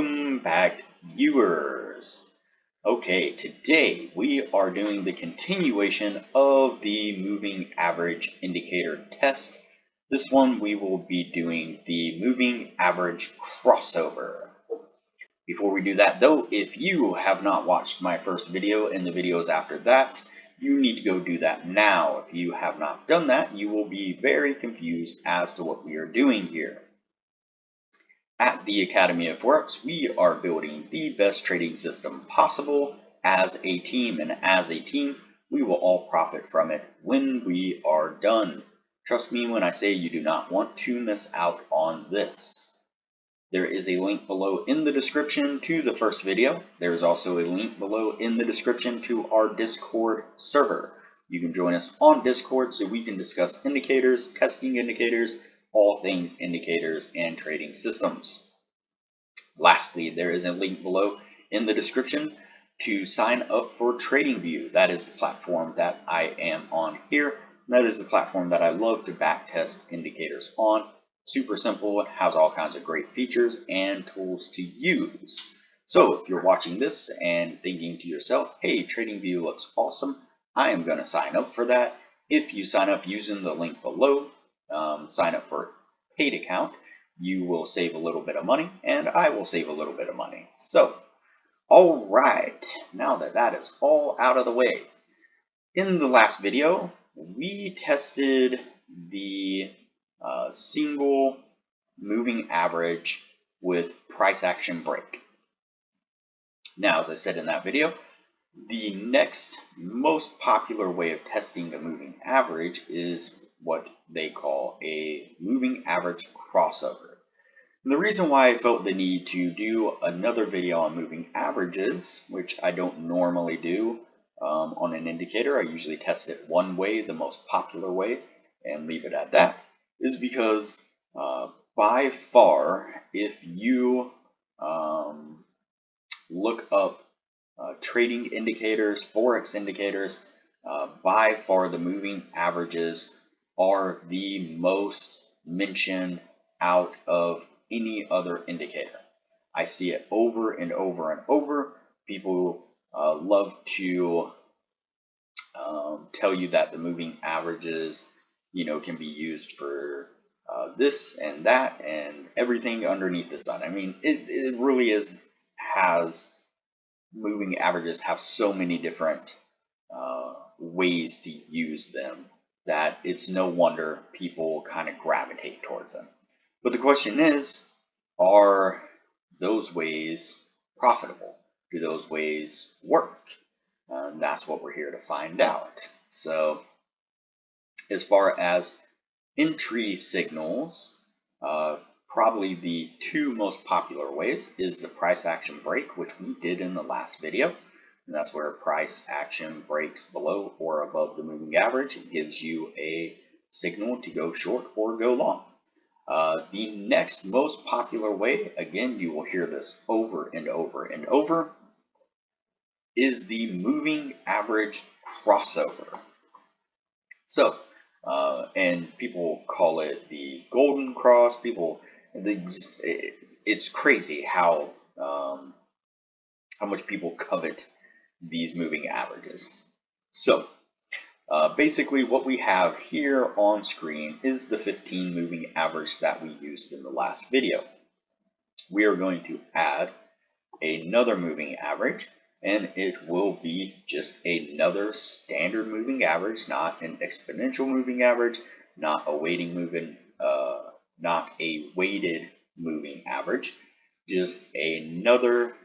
Welcome back, viewers. Okay, today we are doing the continuation of the moving average indicator test. This one we will be doing the moving average crossover. Before we do that though, if you have not watched my first video and the videos after that, you need to go do that now. If you have not done that, you will be very confused as to what we are doing here. At the Academy of Forex, we are building the best trading system possible as a team, and as a team, we will all profit from it when we are done. Trust me when I say you do not want to miss out on this. There is a link below in the description to the first video. There is also a link below in the description to our Discord server. You can join us on Discord so we can discuss indicators, testing indicators, all things indicators and trading systems. Lastly, there is a link below in the description to sign up for TradingView. That is the platform that I am on here. That is the platform that I love to backtest indicators on. Super simple, it has all kinds of great features and tools to use. So if you're watching this and thinking to yourself, hey, TradingView looks awesome, I am going to sign up for that. If you sign up using the link below, sign up for a paid account, you will save a little bit of money and I will save a little bit of money. So, all right, now that that is all out of the way, in the last video, we tested the single moving average with price action break. Now, as I said in that video, the next most popular way of testing a moving average is what they call a moving average crossover. And the reason why I felt the need to do another video on moving averages, which I don't normally do on an indicator, I usually test it one way, the most popular way, and leave it at that, is because by far, if you look up trading indicators, Forex indicators, by far the moving averages are the most mentioned out of any other indicator. I see it over and over and over. People love to tell you that the moving averages, can be used for this and that and everything underneath the sun. I mean, it really has moving averages have so many different ways to use them that it's no wonder people kind of gravitate towards them. But the question is, are those ways profitable? Do those ways work? That's what we're here to find out. So as far as entry signals, probably the two most popular ways is the price action break, which we did in the last video. And that's where price action breaks below or above the moving average. It gives you a signal to go short or go long. The next most popular way, again, you will hear this over and over and over, is the moving average crossover. So, and people call it the golden cross. It's crazy how much people covet these moving averages. So basically what we have here on screen is the 15 moving average that we used in the last video. We are going to add another moving average, and it will be just another standard moving average, not an exponential moving average, not a weighted moving average, just another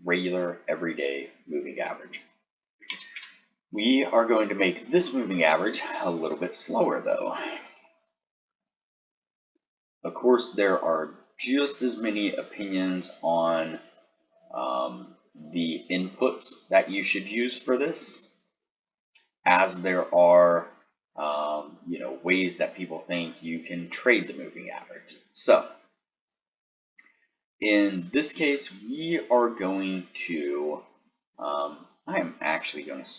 regular everyday moving average. We are going to make this moving average a little bit slower though. Of course, there are just as many opinions on the inputs that you should use for this as there are ways that people think you can trade the moving average. So in this case, we are going to I am actually going to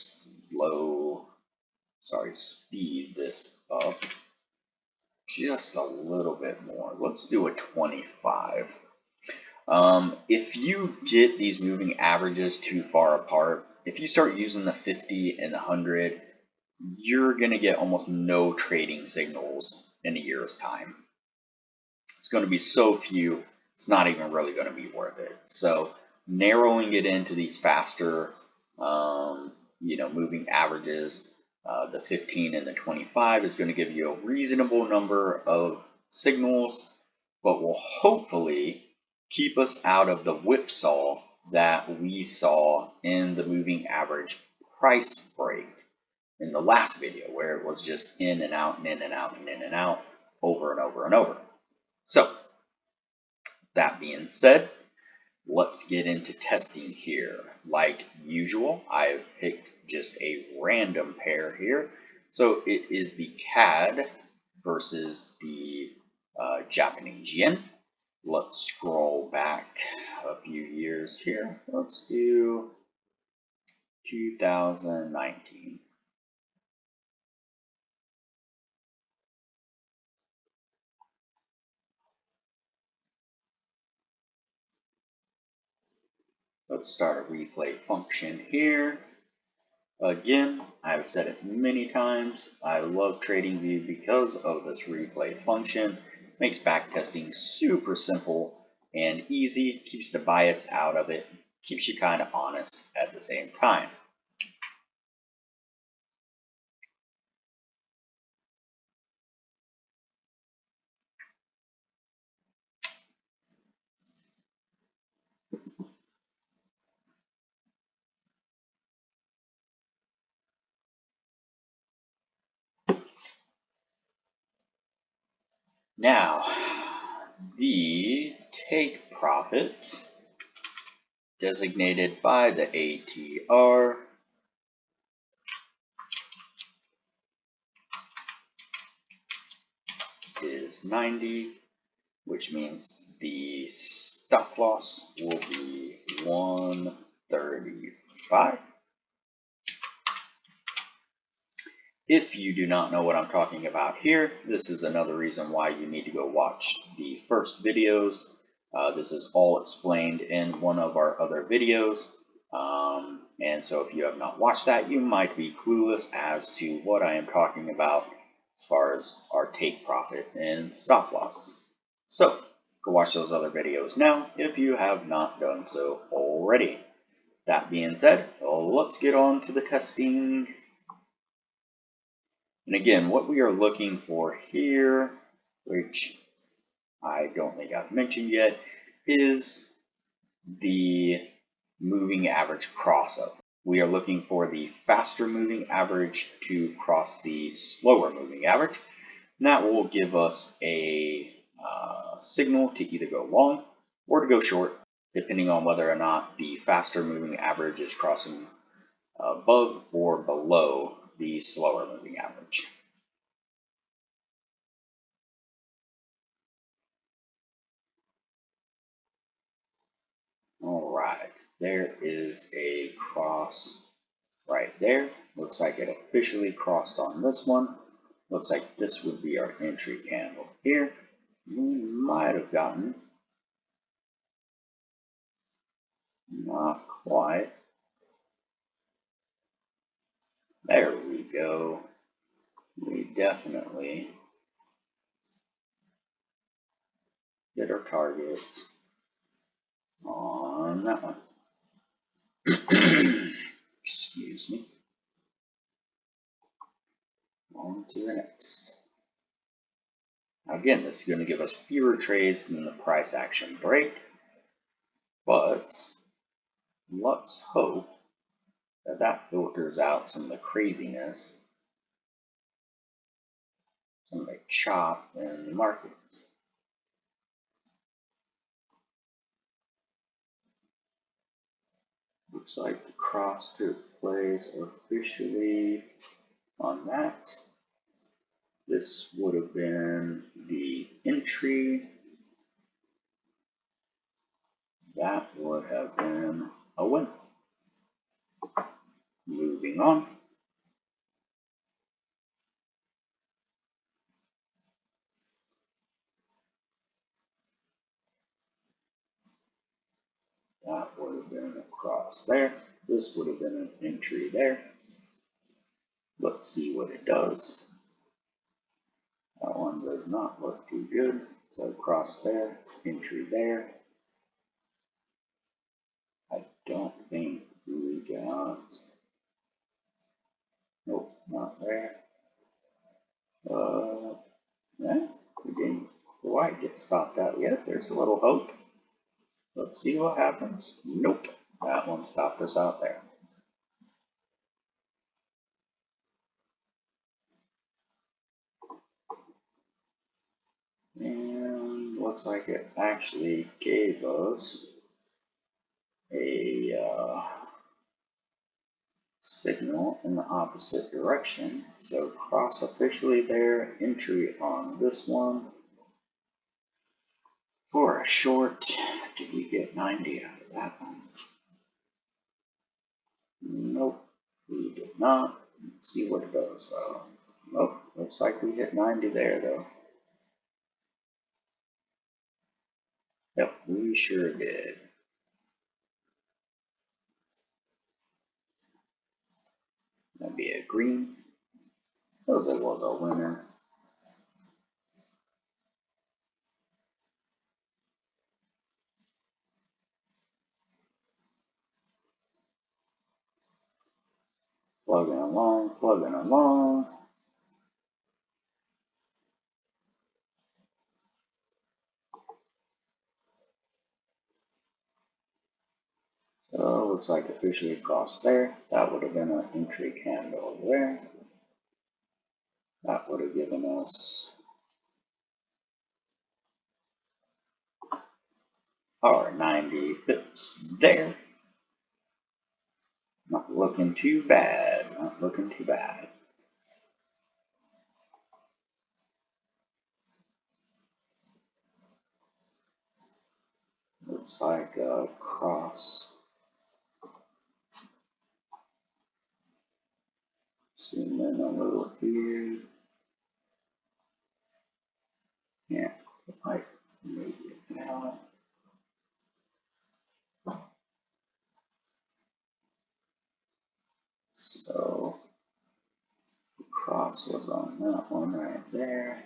speed this up just a little bit more. Let's do a 25. If you get these moving averages too far apart, if you start using the 50 and the 100, you're going to get almost no trading signals in a year's time. It's going to be so few, it's not even really going to be worth it. So narrowing it into these faster, moving averages, the 15 and the 25 is going to give you a reasonable number of signals, but will hopefully keep us out of the whipsaw that we saw in the moving average price break in the last video, where it was just in and out and in and out and in and out over and over and over. So that being said, let's get into testing here. Like usual, I've picked just a random pair here. So it is the CAD versus the Japanese yen. Let's scroll back a few years here. Let's do 2019. Let's start a replay function here. Again, I've said it many times, I love TradingView because of this replay function. Makes backtesting super simple and easy, keeps the bias out of it, keeps you kind of honest at the same time. Now, the take profit designated by the ATR is 90, which means the stop loss will be 135. If you do not know what I'm talking about here, this is another reason why you need to go watch the first videos. This is all explained in one of our other videos. And so if you have not watched that, you might be clueless as to what I am talking about as far as our take profit and stop loss. So go watch those other videos now if you have not done so already. That being said, let's get on to the testing. And again, what we are looking for here, which I don't think I've mentioned yet, is the moving average crossover. We are looking for the faster moving average to cross the slower moving average. And that will give us a signal to either go long or to go short, depending on whether or not the faster moving average is crossing above or below the slower moving average. All right, there is a cross right there. Looks like it officially crossed on this one. Looks like this would be our entry candle here. We might have gotten, not quite. There we go. We definitely hit our target on that one. Excuse me. On to the next. Now again, this is going to give us fewer trades than the price action break, but let's hope that that filters out some of the craziness, some of the chop in the market. Looks like the cross took place officially on that. This would have been the entry. That would have been a win. Moving on. That would have been a cross there. This would have been an entry there. Let's see what it does. That one does not look too good. So cross there, entry there. I don't think we got. Nope, not there. Yeah, we didn't quite get stopped out yet. There's a little hope. Let's see what happens. Nope, that one stopped us out there. And looks like it actually gave us a signal in the opposite direction. So cross officially there, entry on this one. For a short, did we get 90 out of that one? Nope, we did not. Let's see what it does though. Nope, looks like we hit 90 there though. Yep, we sure did. That'd be a green. Because it was a winner. Plugging along, plugging along. So looks like officially crossed there. That would have been an entry candle there. That would have given us our 90 pips there. Not looking too bad, not looking too bad. Looks like a cross. Zoom in a little here. Yeah, like maybe now. So the cross was on that one right there.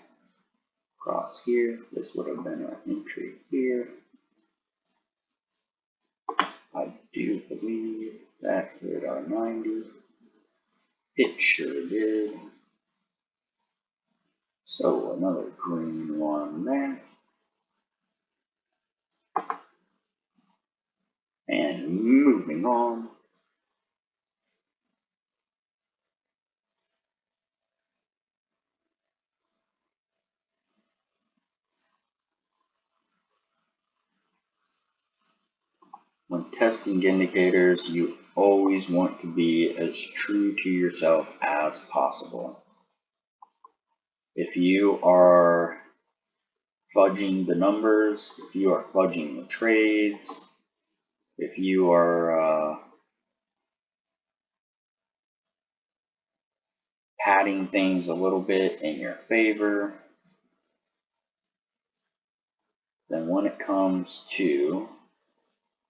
Cross here. This would have been our entry here. I do believe that hit our 90. It sure did. So another green one there. And moving on. When testing indicators, you always want to be as true to yourself as possible. If you are fudging the numbers, if you are fudging the trades, if you are padding things a little bit in your favor, then when it comes to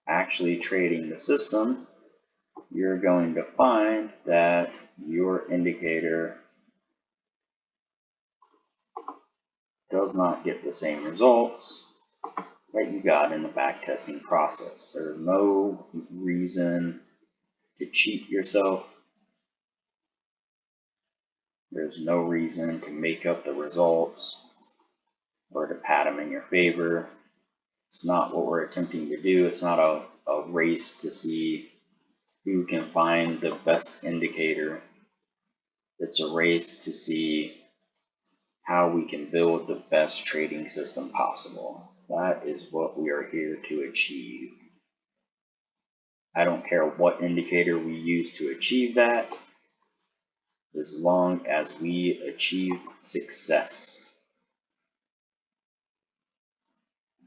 actually trading the system, you're going to find that your indicator does not get the same results that you got in the backtesting process. There's no reason to cheat yourself. There's no reason to make up the results or to pad them in your favor. It's not what we're attempting to do. It's not a race to see who can find the best indicator. It's a race to see how we can build the best trading system possible. That is what we are here to achieve. I don't care what indicator we use to achieve that, as long as we achieve success.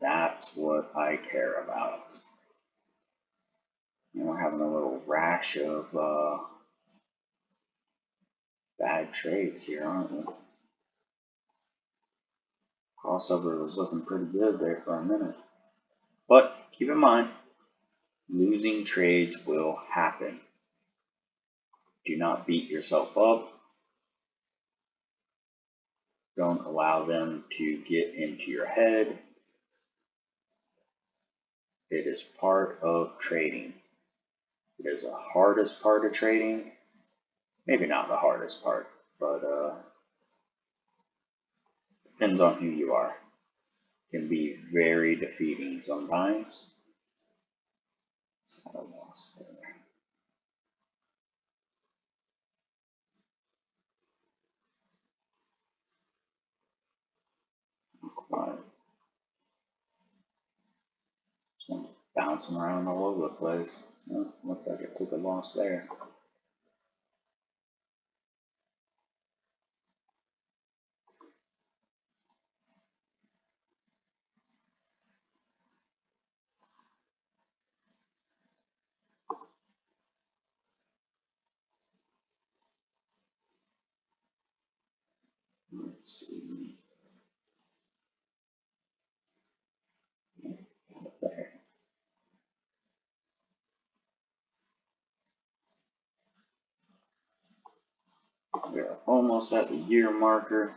That's what I care about. And we're having a little rash of bad trades here, aren't we? Crossover was looking pretty good there for a minute. But keep in mind, Losing trades will happen. Do not beat yourself up. Don't allow them to get into your head. It is part of trading. It is the hardest part of trading. Maybe not the hardest part, but depends on who you are. Can be very defeating sometimes. So I lost there. Right. So bouncing around all over the place. Oh, looks like it took a loss there. Let's see. There. We're almost at the year marker.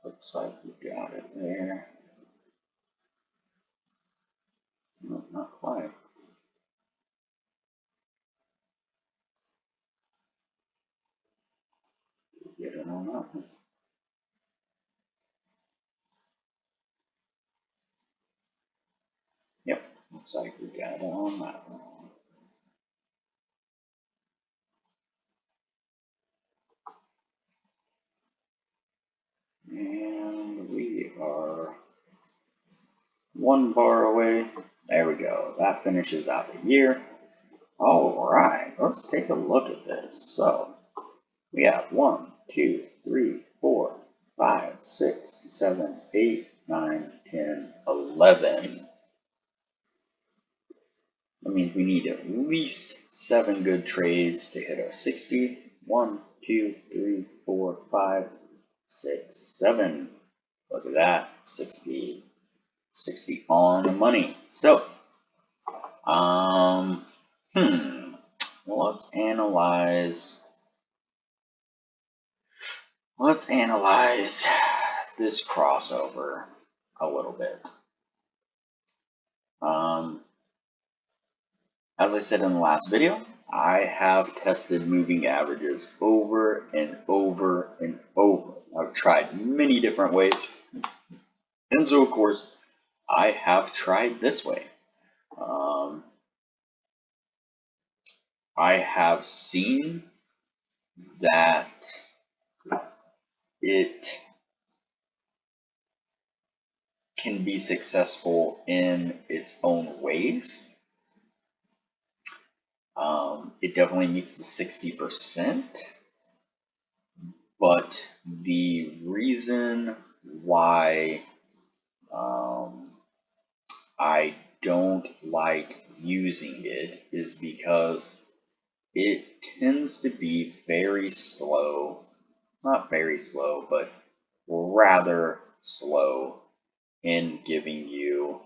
Looks like we got it there. No, not quite. Get it on that one. Yep, looks like we got it on that one. And we are one bar away. There we go. That finishes out the year. All right, let's take a look at this. So we have 1, 2, 3, 4, 5, 6, 7, 8, 9, 10, 11. That means we need at least 7 good trades to hit our 60. 1, 2, 3, 4, 5, 6, 7. Look at that, 60 on the money. So, well, let's analyze this crossover a little bit. As I said in the last video, I have tested moving averages over and over and over. I've tried many different ways, and so of course I have tried this way. I have seen that it can be successful in its own ways. It definitely meets the 60%, but the reason why I don't like using it is because it tends to be very slow, not very slow, but rather slow in giving you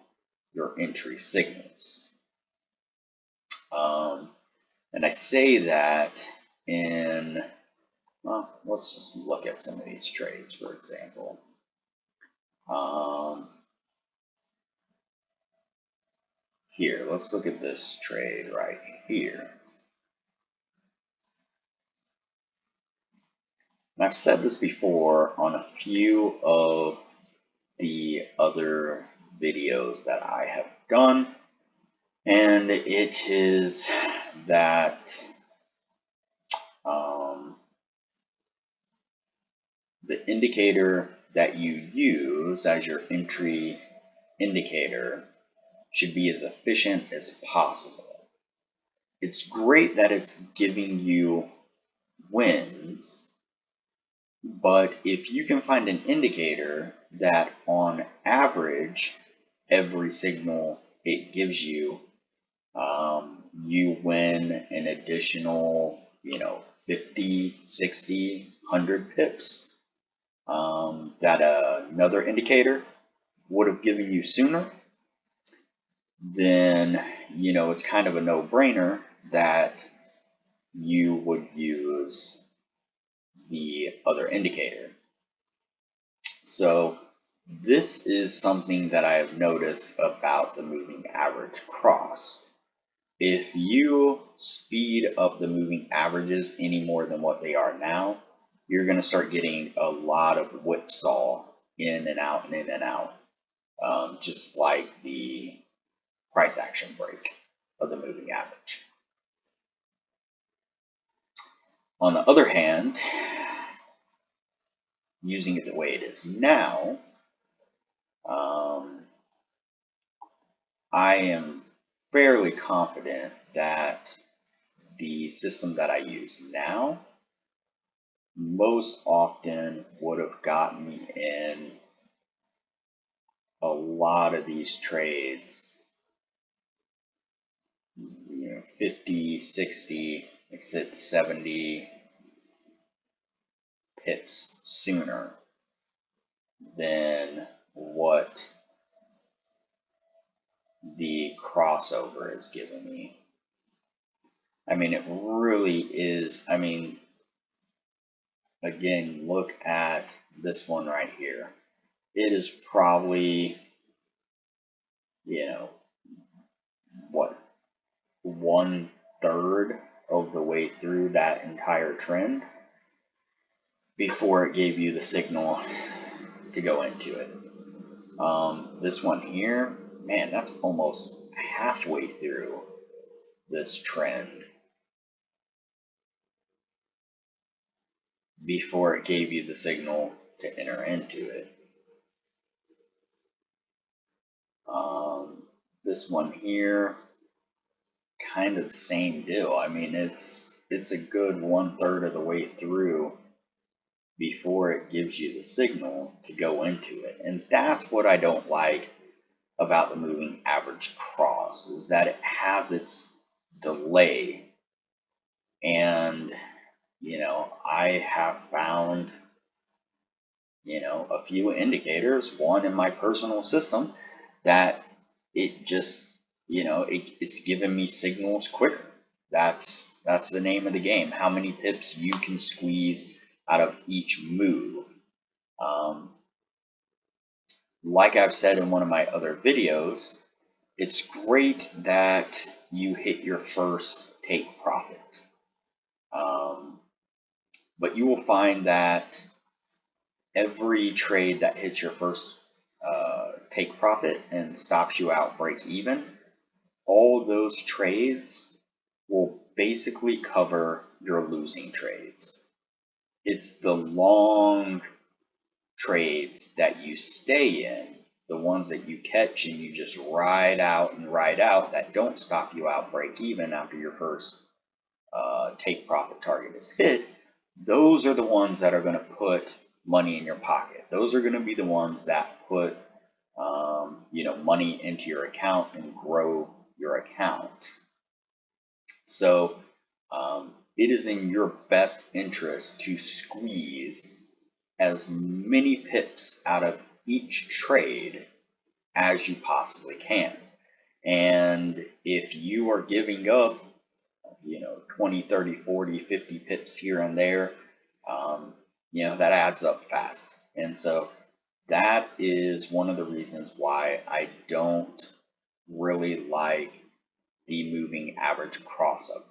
your entry signals. And I say that in, well, let's just look at some of these trades, for example. Here, let's look at this trade right here. And I've said this before on a few of the other videos that I have done, and it is that the indicator that you use as your entry indicator should be as efficient as possible. It's great that it's giving you wins, but if you can find an indicator that on average every signal it gives you you win an additional, 50, 60, 100 pips that another indicator would have given you sooner, then, it's kind of a no-brainer that you would use the other indicator. So this is something that I have noticed about the moving average cross. If you speed up the moving averages any more than what they are now, you're going to start getting a lot of whipsaw in and out and in and out, just like the price action break of the moving average. On the other hand, using it the way it is now, I am fairly confident that the system that I use now most often would have gotten me in a lot of these trades, 50, 60, like I said, 70 pips sooner than what the crossover is giving me. I mean, it really is. I mean, again, look at this one right here. It is probably, what, 1/3 of the way through that entire trend before it gave you the signal to go into it. This one here, man, that's almost halfway through this trend before it gave you the signal to enter into it. This one here, kind of the same deal. I mean, it's a good 1/3 of the way through before it gives you the signal to go into it. And that's what I don't like about the moving average cross, is that it has its delay. And, I have found, a few indicators, one in my personal system, that it just, it's giving me signals quicker. That's the name of the game. How many pips you can squeeze out of each move. Like I've said in one of my other videos, it's great that you hit your first take profit. But you will find that every trade that hits your first take profit and stops you out break even, all those trades will basically cover your losing trades. It's the long trades that you stay in, the ones that you catch and you just ride out and ride out, that don't stop you out break even after your first take profit target is hit. Those are the ones that are going to put money in your pocket. Those are going to be the ones that put money into your account and grow your account. So it is in your best interest to squeeze as many pips out of each trade as you possibly can. And if you are giving up 20, 30, 40, 50 pips here and there, that adds up fast. And so that is one of the reasons why I don't really like the moving average crossover.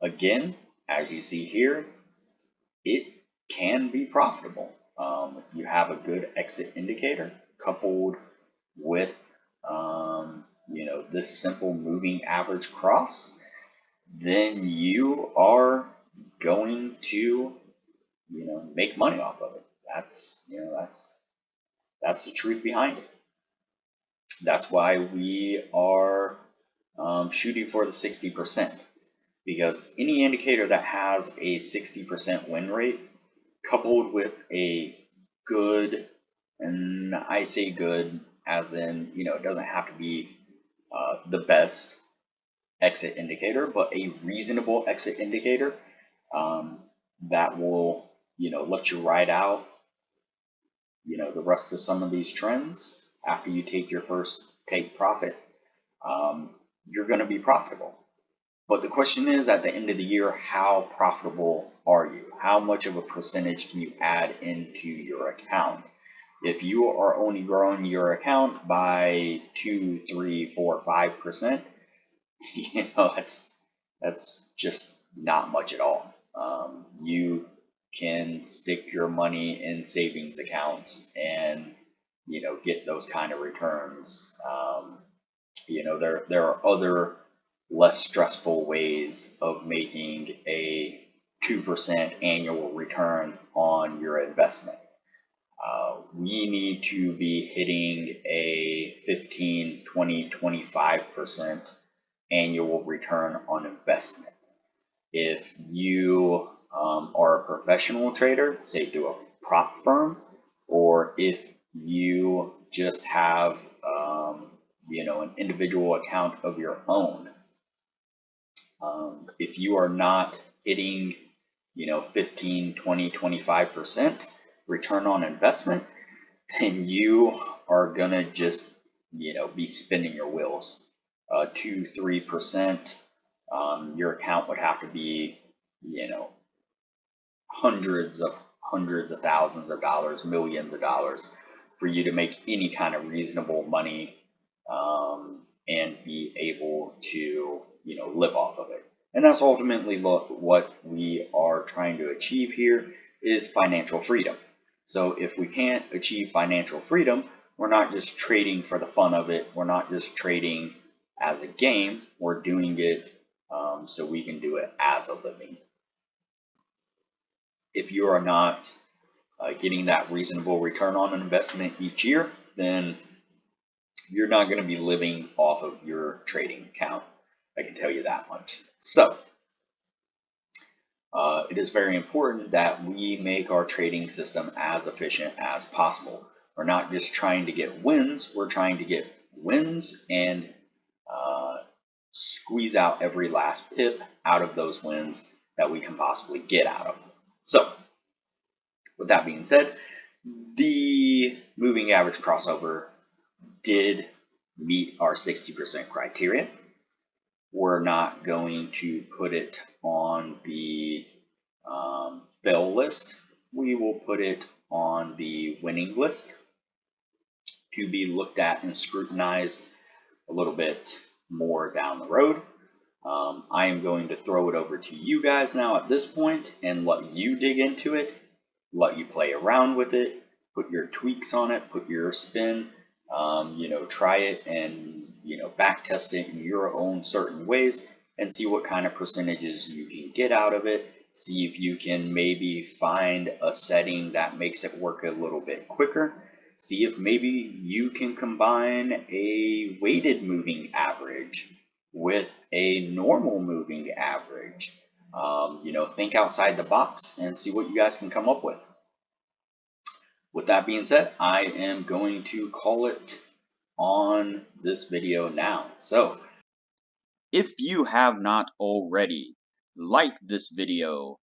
Again, as you see here, it can be profitable. If you have a good exit indicator coupled with this simple moving average cross, then you are going to make money off of it. That's the truth behind it. That's why we are shooting for the 60%, because any indicator that has a 60% win rate coupled with a good, and I say good as in, it doesn't have to be the best exit indicator, but a reasonable exit indicator that will, let you ride out, the rest of some of these trends after you take your first take profit. You're going to be profitable. But the question is, at the end of the year, how profitable are you? How much of a percentage can you add into your account? If you are only growing your account by 2, 3, 4, 5%, that's just not much at all. You can stick your money in savings accounts and get those kind of returns. There are other less stressful ways of making a 2% annual return on your investment. We need to be hitting a 15, 20, 25% annual return on investment. If you are a professional trader, say through a prop firm, or if you just have an individual account of your own, if you are not hitting 15, 20, 25% return on investment, then you are gonna just be spinning your wheels. 2, 3%, your account would have to be hundreds of thousands of dollars, millions of dollars, for you to make any kind of reasonable money and be able to live off of it. And that's ultimately what we are trying to achieve here, is financial freedom. So if we can't achieve financial freedom, we're not just trading for the fun of it. We're not just trading as a game. We're doing it so we can do it as a living. If you are not getting that reasonable return on investment each year, then you're not going to be living off of your trading account. I can tell you that much. So it is very important that we make our trading system as efficient as possible. We're not just trying to get wins, we're trying to get wins and squeeze out every last pip out of those wins that we can possibly get out of them. So with that being said, the moving average crossover did meet our 60% criteria. We're not going to put it on the fail list. We will put it on the winning list to be looked at and scrutinized a little bit more down the road. I am going to throw it over to you guys now at this point and let you dig into it, let you play around with it, put your tweaks on it, put your spin, try it and back test it in your own certain ways and see what kind of percentages you can get out of it. See if you can maybe find a setting that makes it work a little bit quicker. See if maybe you can combine a weighted moving average with a normal moving average. Think outside the box and see what you guys can come up with. With that being said, I am going to call it on this video now. So if you have not already, like this video,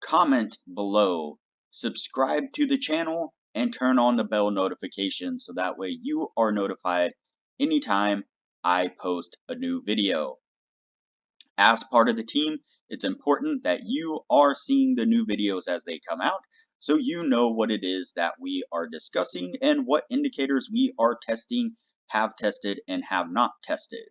comment below, subscribe to the channel, and turn on the bell notification so that way you are notified anytime I post a new video. As part of the team, it's important that you are seeing the new videos as they come out, so you know what it is that we are discussing and what indicators we are testing, have tested, and have not tested.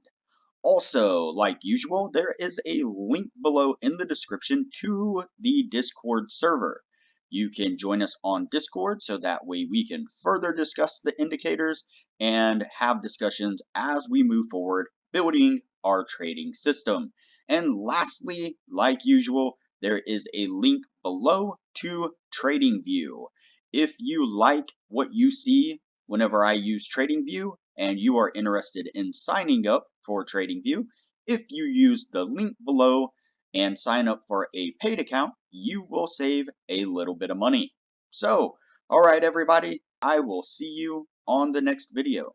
Also, like usual, there is a link below in the description to the Discord server. You can join us on Discord so that way we can further discuss the indicators and have discussions as we move forward building our trading system. And lastly, like usual, there is a link below to TradingView. If you like what you see whenever I use TradingView and you are interested in signing up for TradingView, if you use the link below and sign up for a paid account, you will save a little bit of money. So, all right, everybody, I will see you on the next video.